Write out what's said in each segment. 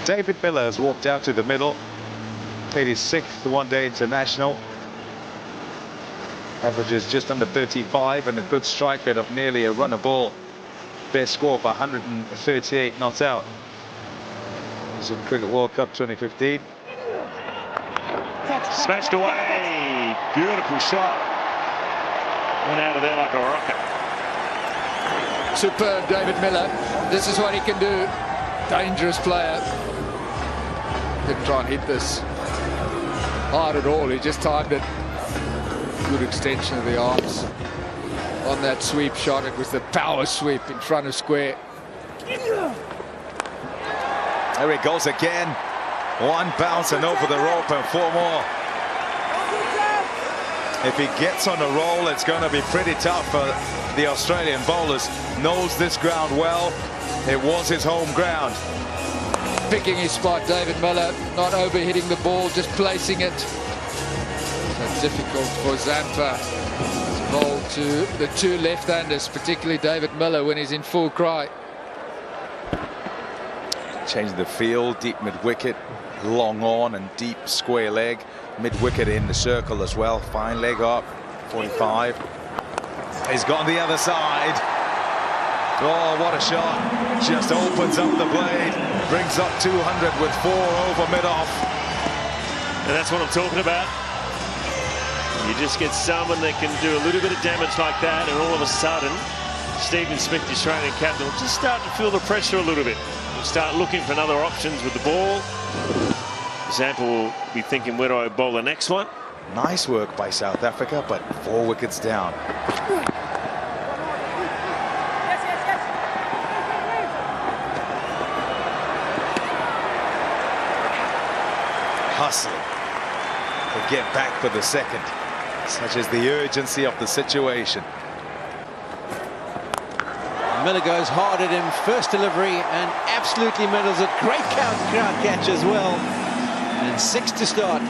David Miller has walked out to the middle. Played his 6th one-day international. Averages just under 35 and a good strike rate of nearly a run a ball. Best score of 138 not out. This is Cricket World Cup 2015. Smashed away. Beautiful shot. Went out of there like a rocket. Superb, David Miller. This is what he can do. Dangerous player. Didn't try and hit this hard at all. He just timed it. Good extension of the arms on that sweep shot. It was the power sweep in front of square. There he goes again. One bounce and over the rope and 4 more. If he gets on a roll, it's going to be pretty tough for the Australian bowlers. Knows this ground well. It was his home ground. Picking his spot, David Miller, not over-hitting the ball, just placing it. So difficult for Zampa to bowl to the 2 left-handers, particularly David Miller when he's in full cry. Change the field, deep mid-wicket, long on and deep square leg. Mid-wicket in the circle as well. Fine leg up, 45. He's got on the other side. Oh, what a shot. Just opens up the blade. Brings up 200 with 4 over mid-off. And that's what I'm talking about. You just get someone that can do a little bit of damage like that, and all of a sudden, Stephen Smith, the Australian captain, will just start to feel the pressure a little bit. He'll start looking for other options with the ball. Zampa will be thinking, where do I bowl the next one? Nice work by South Africa, but 4 wickets down. Hustling to get back for the second. Such is the urgency of the situation. Miller goes hard at him, first delivery, and absolutely middles it. Great crowd catch as well. And 6 to start.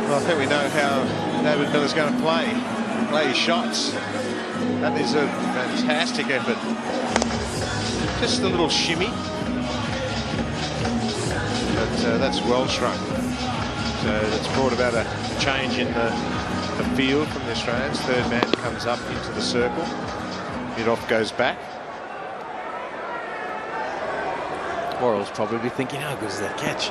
Well, I think we know how David Miller's going to play his shots. That is a fantastic effort. Just a little shimmy. But that's well struck. So that's brought about a change in the field from the Australians. Third man comes up into the circle. Mid-off goes back. Worrell's probably thinking, how good is that catch?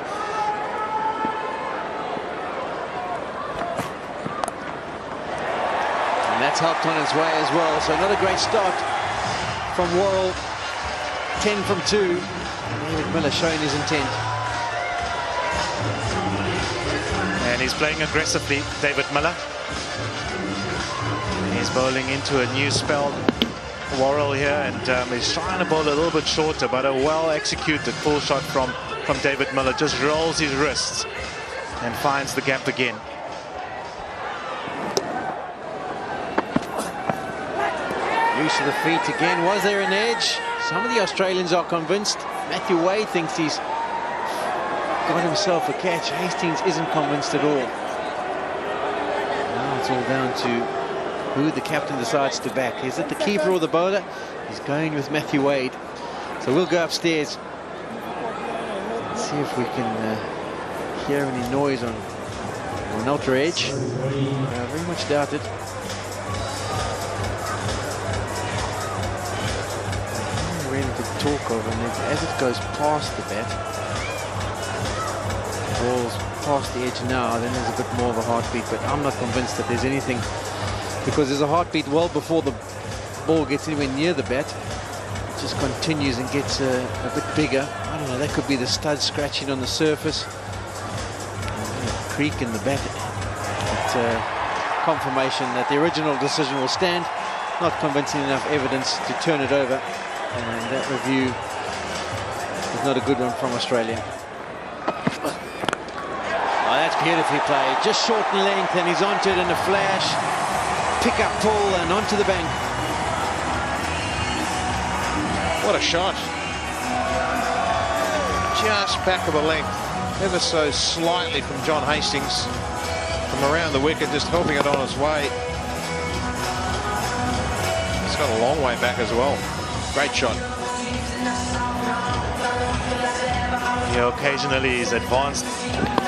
And that's helped on his way as well. So another great start from Worrell. 10 from 2. David Miller showing his intent. And he's playing aggressively, David Miller. He's bowling into a new spell, Worrell here, and he's trying to bowl a little bit shorter, but a well-executed full shot from David Miller. Just rolls his wrists and finds the gap again. Use of the feet again. Was there an edge? Some of the Australians are convinced. Matthew Wade thinks he's got himself a catch. Hastings isn't convinced at all. Now it's all down to who the captain decides to back. Is it the keeper or the bowler? He's going with Matthew Wade. So we'll go upstairs and see if we can hear any noise on an ultra edge. Very much doubt it. Really to talk of, and as it goes past the bat, ball's past the edge now, then there's a bit more of a heartbeat, but I'm not convinced that there's anything, because there's a heartbeat well before the ball gets anywhere near the bat. It just continues and gets a bit bigger. I don't know, that could be the stud scratching on the surface, a creak in the bat. But confirmation that the original decision will stand. Not convincing enough evidence to turn it over, and that review is not a good one from Australia. Oh, that's beautifully played. Just short in length, and he's onto it in a flash. Pick up pull and onto the bank. What a shot. Just back of a length, ever so slightly from John Hastings. From around the wicket, just helping it on its way. It's got a long way back as well. Great shot. Yeah, occasionally he's advanced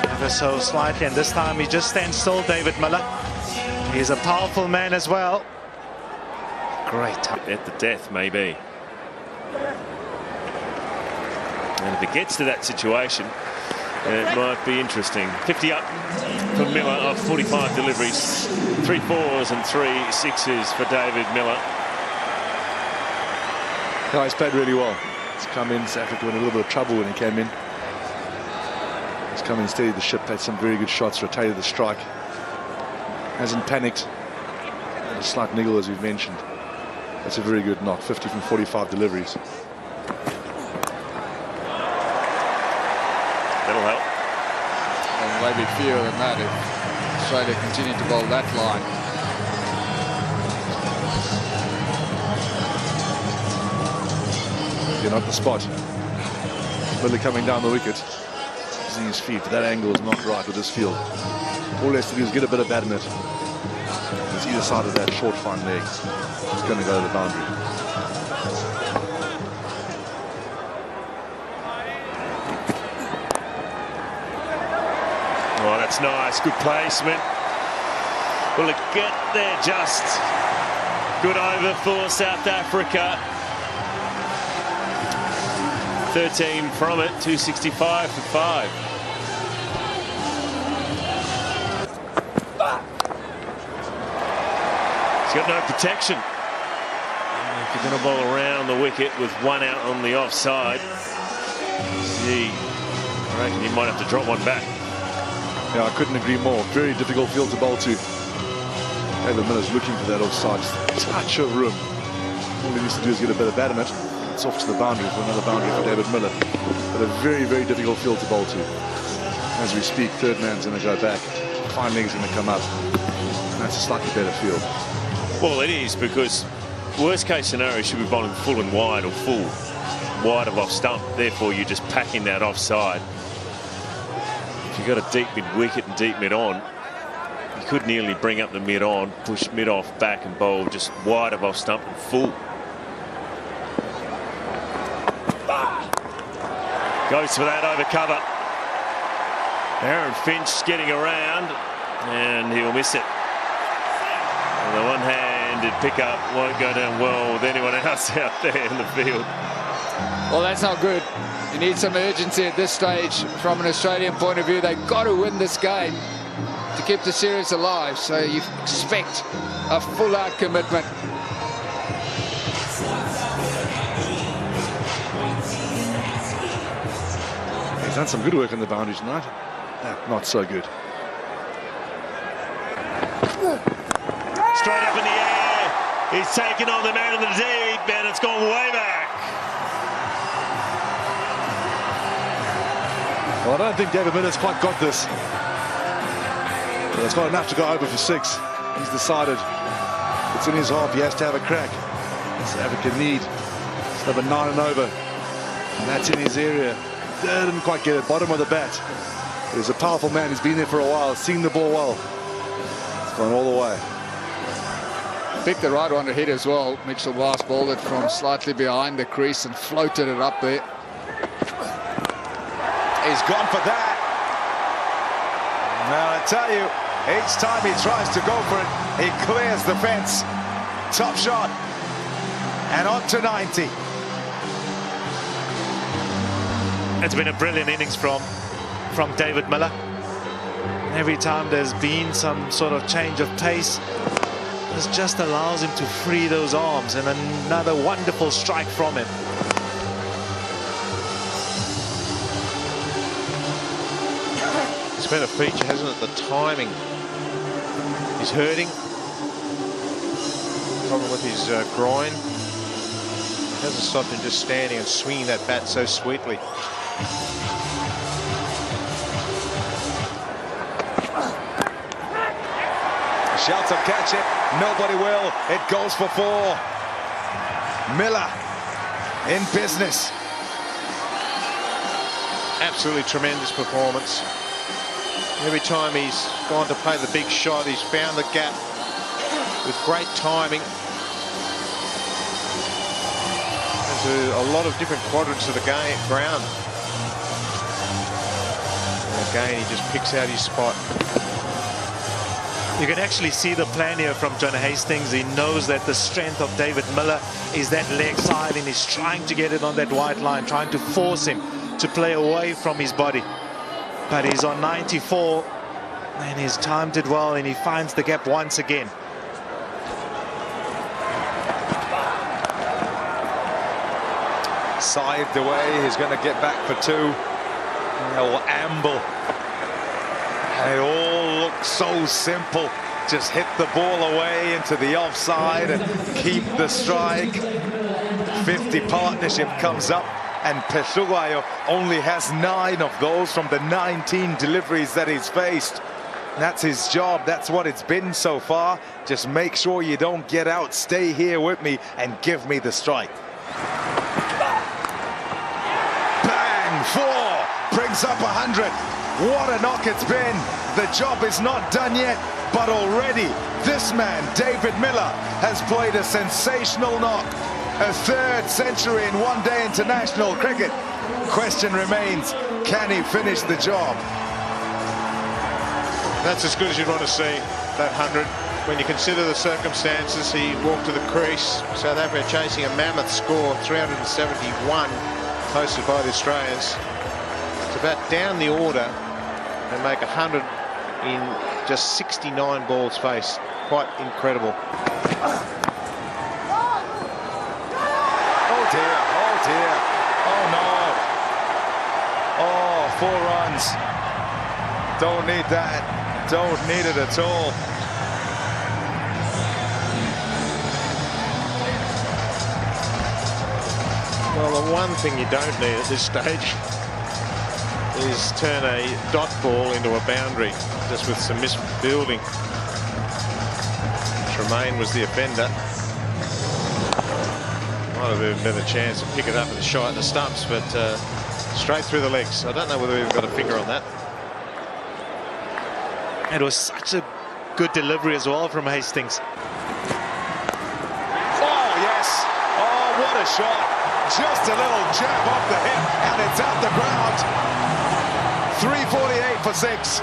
ever so slightly, and this time he just stands still, David Miller. He's a powerful man as well. Great time. At the death, maybe. And if it gets to that situation, it might be interesting. 50 up for Miller of 45 deliveries. 3 4s and 3 6s for David Miller. No, he's played really well. He's come in, South Africa in a little bit of trouble when he came in. He's come in, steadied the ship, played some very good shots, rotated the strike. Hasn't panicked. Had a slight niggle, as we've mentioned. That's a very good knock, 50 from 45 deliveries. That'll help. And maybe fewer than that if Australia continue to bowl that line. You're not the spot. Miller coming down the wicket. Using his feet, but that angle is not right with this field. All he has to do is get a bit of bat in it. It's either side of that short fine leg. It's going to go to the boundary. Oh, that's nice. Good placement. Will it get there just? Good over for South Africa. 13 from it, 265 for 5. He's got no protection. If you're going to bowl around the wicket with 1 out on the offside, gee, I reckon you might have to drop one back. Yeah, I couldn't agree more. Very difficult field to bowl to. David Miller's looking for that offside. Just a touch of room. All he needs to do is get a bit of bat in it. It's off to the boundary for another boundary for David Miller. But a very, very difficult field to bowl to. As we speak, third man's going to go back. Fine leg's going to come up. And that's a slightly better field. Well, it is, because worst case scenario should be bowling full and wide, or full wide of off stump. Therefore, you're just packing that offside. If you've got a deep mid wicket and deep mid on, you could nearly bring up the mid on, push mid off back and bowl just wide of off stump and full. Goes for that over cover. Aaron Finch getting around, and he'll miss it. And the one-handed pickup won't go down well with anyone else out there in the field. Well, that's not good. You need some urgency at this stage from an Australian point of view. They've got to win this game to keep the series alive. So you expect a full-out commitment. He's done some good work on the boundary tonight. Not so good. Straight up in the air. He's taken on the man in the deep, and it's gone way back. Well, I don't think David Miller's quite got this. Well, it's not enough to go over for 6. He's decided it's in his half. He has to have a crack. South Africa need. It's number 9 and over. And that's in his area. Didn't quite get it. Bottom of the bat. He's a powerful man. He's been there for a while. Seen the ball well. It's gone all the way. Picked the right one to hit as well. Mitchell Weiss bowled it from slightly behind the crease and floated it up there. He's gone for that. Now, I tell you, each time he tries to go for it, he clears the fence. Top shot. And on to 90. It's been a brilliant innings from David Miller. Every time there's been some sort of change of pace, this just allows him to free those arms, and another wonderful strike from him. It's been a feature, hasn't it? The timing is hurting. Problem with his groin. It hasn't stopped him just standing and swinging that bat so sweetly. Shouts will catch it. Nobody will. It goes for 4. Miller in business. Absolutely tremendous performance. Every time he's gone to play the big shot, he's found the gap with great timing. And to a lot of different quadrants of the ground. And again, he just picks out his spot. You can actually see the plan here from John Hastings. He knows that the strength of David Miller is that leg side, and he's trying to get it on that white line, trying to force him to play away from his body. But he's on 94, and he's timed it well, and he finds the gap once again. Side away, he's going to get back for two. He'll amble. And it all looks so simple. Just hit the ball away into the offside and keep the strike. 50 partnership comes up, and Peshugayo only has 9 of those from the 19 deliveries that he's faced. That's his job. That's what it's been so far. Just make sure you don't get out. Stay here with me and give me the strike. Bang! 4 brings up 100. What a knock it's been. The job is not done yet, but already this man, David Miller, has played a sensational knock. A 3rd century in one-day international cricket. Question remains, can he finish the job? That's as good as you'd want to see, that 100. When you consider the circumstances, he walked to the crease. South Africa chasing a mammoth score, 371, posted by the Australians. To bat down the order and make 100 in just 69 balls faced. Quite incredible. Oh dear, oh dear, oh no. Oh, 4 runs. Don't need that, don't need it at all. Well, the one thing you don't need at this stage is turn a dot ball into a boundary, just with some misfielding. Tremaine was the offender. Might have been a better chance to pick it up and shot in the stumps, but straight through the legs. I don't know whether we've got a finger on that. It was such a good delivery as well from Hastings. Oh, yes. Oh, what a shot. Just a little jab off the hip, and it's out the ground. 348 for 6.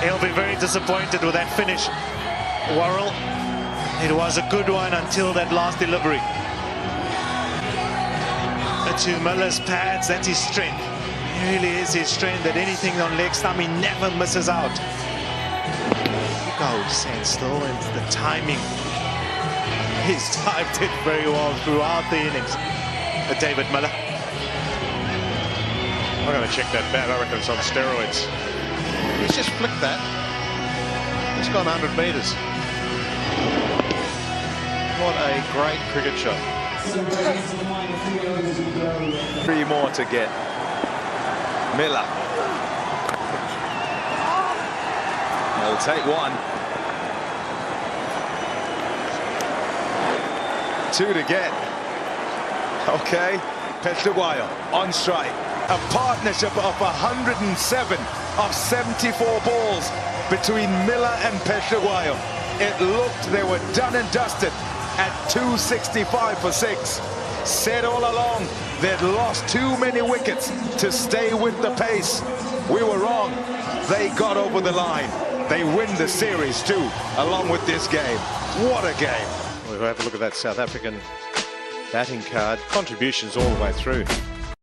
He'll be very disappointed with that finish, Worrell. It was a good one until that last delivery. But to Miller's pads, that's his strength. It really is his strength, that anything on leg stump, he never misses out. He goes standstill, and the timing. He's timed it very well throughout the innings. David Miller. I'm going to check that bat. I reckon it's on steroids. He's just flicked that. It's gone 100 metres. What a great cricket shot. 3 more to get. Miller. He'll take 1. 2 to get. Okay. Peshugayo on strike. A partnership of 107 of 74 balls between Miller and Peshugayo. It looked they were done and dusted at 265 for 6. Said all along they'd lost too many wickets to stay with the pace. We were wrong. They got over the line. They win the series too, along with this game. What a game. We'll have a look at that South African batting card. Contributions all the way through.